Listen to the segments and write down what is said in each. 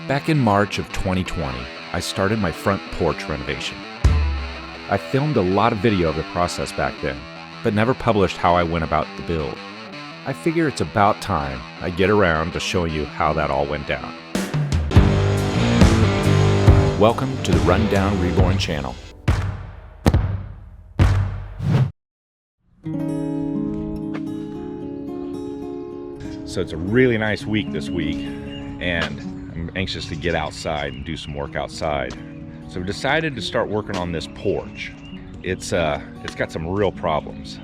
Back in March of 2020, I started my front porch renovation. I filmed a lot of video of the process back then, but never published how I went about the build. I figure it's about time I get around to showing you how that all went down. Welcome to the Rundown Reborn channel. So it's a really nice week this week, and I'm anxious to get outside and do some work outside. So we decided to start working on this porch. It's got some real problems.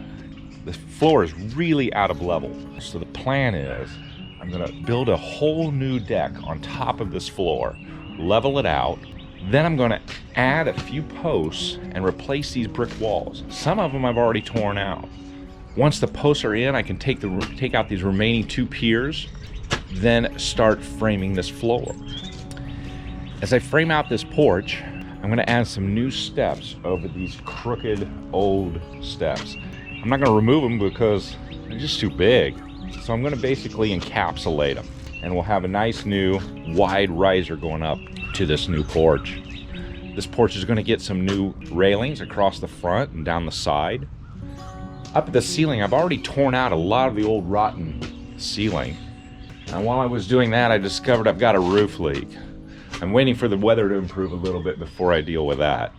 The floor is really out of level. So the plan is I'm gonna build a whole new deck on top of this floor, level it out. Then I'm gonna add a few posts and replace these brick walls. Some of them I've already torn out. Once the posts are in, I can take out these remaining two piers, then start framing this floor. As I frame out this porch, I'm gonna add some new steps over these crooked old steps. I'm not gonna remove them because they're just too big. So I'm gonna basically encapsulate them, and we'll have a nice new wide riser going up to this new porch. This porch is gonna get some new railings across the front and down the side. Up at the ceiling, I've already torn out a lot of the old rotten ceiling. And while I was doing that, I discovered I've got a roof leak. I'm waiting for the weather to improve a little bit before I deal with that.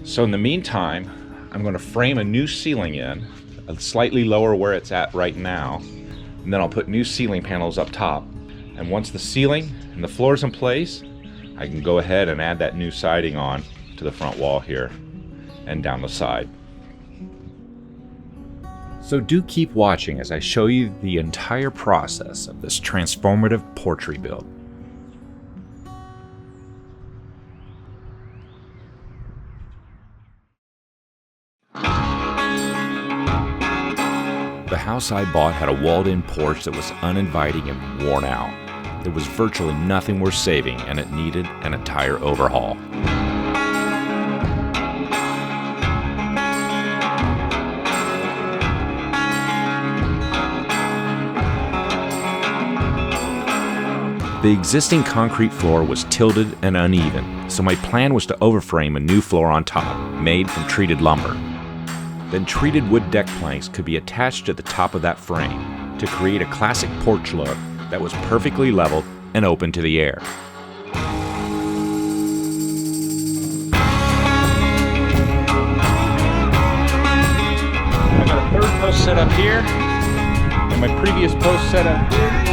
So in the meantime, I'm going to frame a new ceiling in, slightly lower where it's at right now, and then I'll put new ceiling panels up top. And once the ceiling and the floor's in place, I can go ahead and add that new siding on to the front wall here and down the side. So do keep watching as I show you the entire process of this transformative porch rebuild. The house I bought had a walled-in porch that was uninviting and worn out. There was virtually nothing worth saving, and it needed an entire overhaul. The existing concrete floor was tilted and uneven, so my plan was to overframe a new floor on top, made from treated lumber. Then treated wood deck planks could be attached to the top of that frame to create a classic porch look that was perfectly leveled and open to the air. I've got a third post set up here, and my previous post set up here.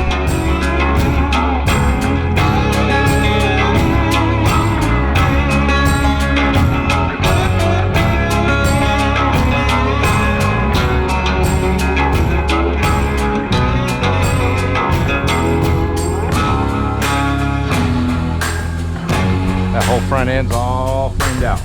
That whole front end's all framed out.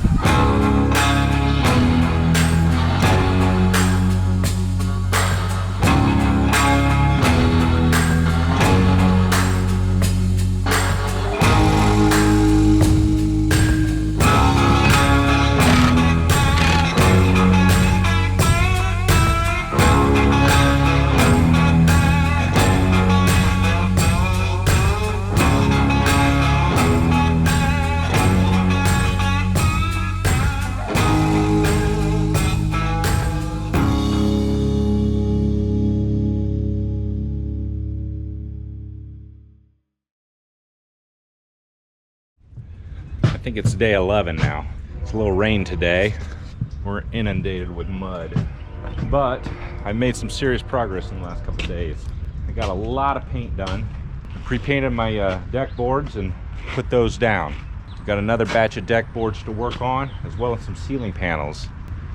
I think it's day 11 now. It's a little rain today. We're inundated with mud. But I made some serious progress in the last couple of days. I got a lot of paint done. I pre-painted my deck boards and put those down. Got another batch of deck boards to work on, as well as some ceiling panels.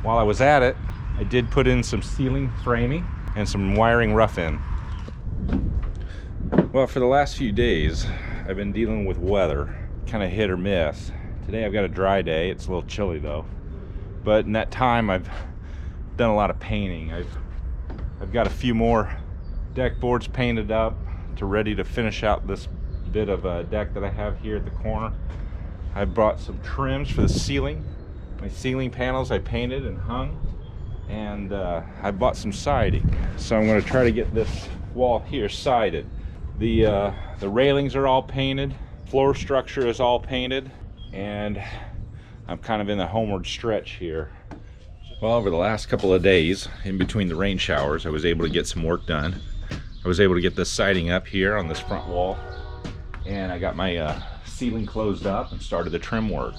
While I was at it, I did put in some ceiling framing and some wiring rough-in. Well, for the last few days, I've been dealing with weather, kind of hit or miss. Today I've got a dry day. It's a little chilly though. But in that time I've done a lot of painting. I've got a few more deck boards painted up to ready to finish out this bit of a deck that I have here at the corner. I brought some trims for the ceiling. My ceiling panels I painted and hung, and I bought some siding. So I'm going to try to get this wall here sided. The railings are all painted. Floor structure is all painted, and I'm kind of in the homeward stretch here. Well, over the last couple of days, in between the rain showers, I was able to get some work done. I was able to get this siding up here on this front wall, and I got my ceiling closed up and started the trim work.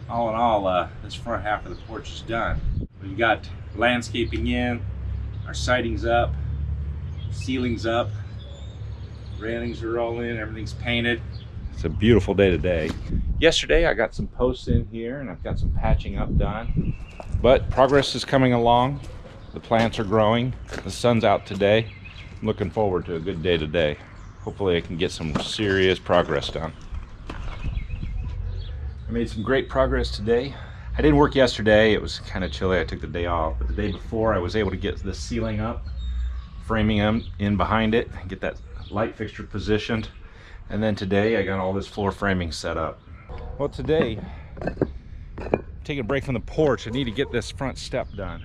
All in all, this front half of the porch is done. We've got landscaping in, our siding's up, ceiling's up, railings are all in, everything's painted. It's a beautiful day today. Yesterday I got some posts in here and I've got some patching up done. But progress is coming along. The plants are growing. The sun's out today. I'm looking forward to a good day today. Hopefully I can get some serious progress done. I made some great progress today. I didn't work yesterday. It was kind of chilly. I took the day off. But the day before I was able to get the ceiling up, framing them in behind it, get that light fixture positioned. And then today I got all this floor framing set up. Well, today, taking a break from the porch, I need to get this front step done.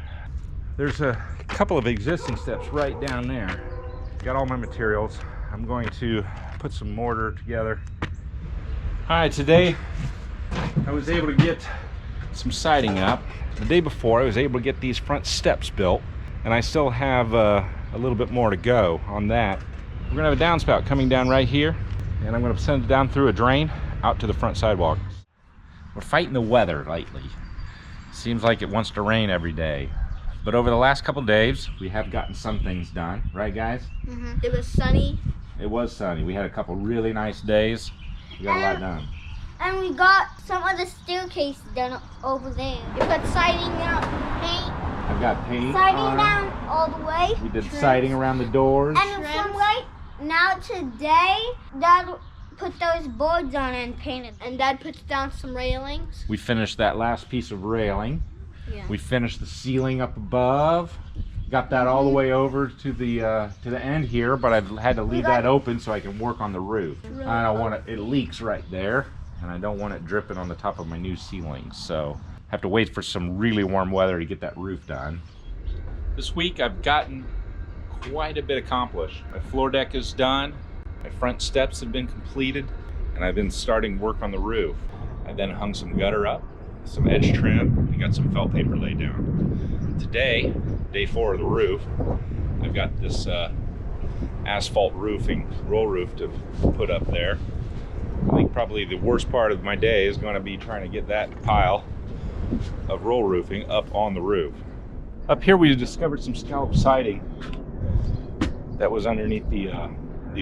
There's a couple of existing steps right down there. Got all my materials. I'm going to put some mortar together. All right, today I was able to get some siding up. The day before I was able to get these front steps built, and I still have a little bit more to go on that. We're gonna have a downspout coming down right here, and I'm gonna send it down through a drain out to the front sidewalk. We're fighting the weather lately. Seems like it wants to rain every day. But over the last couple days, we have gotten some things done, right guys? Mm-hmm. It was sunny. It was sunny. We had a couple really nice days. We got a lot done. And we got some of the staircase done over there. You got siding out, paint. I've got paint Siding on. down all the way. We did siding around the doors. And from right now today, Dad put those boards on and painted. And Dad puts down some railings. We finished that last piece of railing. Yeah. We finished the ceiling up above. Got that all the way over to the end here, but I've had to leave that open so I can work on the roof. I don't want it leaks right there, and I don't want it dripping on the top of my new ceiling. So I have to wait for some really warm weather to get that roof done. This week I've gotten quite a bit accomplished. My floor deck is done, my front steps have been completed, and I've been starting work on the roof. I then hung some gutter up, some edge trim, and got some felt paper laid down. Today, day 4 of the roof, I've got this asphalt roofing, roll roof to put up there. I think probably the worst part of my day is going to be trying to get that pile of roll roofing up on the roof. Up here we discovered some scallop siding that was underneath the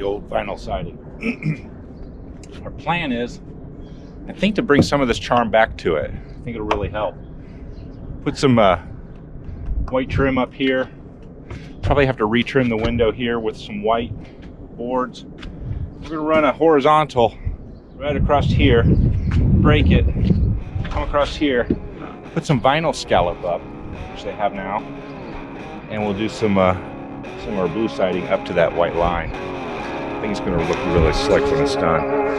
old vinyl siding. Our plan is, I think, to bring some of this charm back to it. I think it'll really help. Put some white trim up here. Probably have to retrim the window here with some white boards. We're gonna run a horizontal right across here, break it, come across here, put some vinyl scallop up, which they have now, and we'll do some of our blue siding up to that white line. I think it's gonna look really slick when it's done.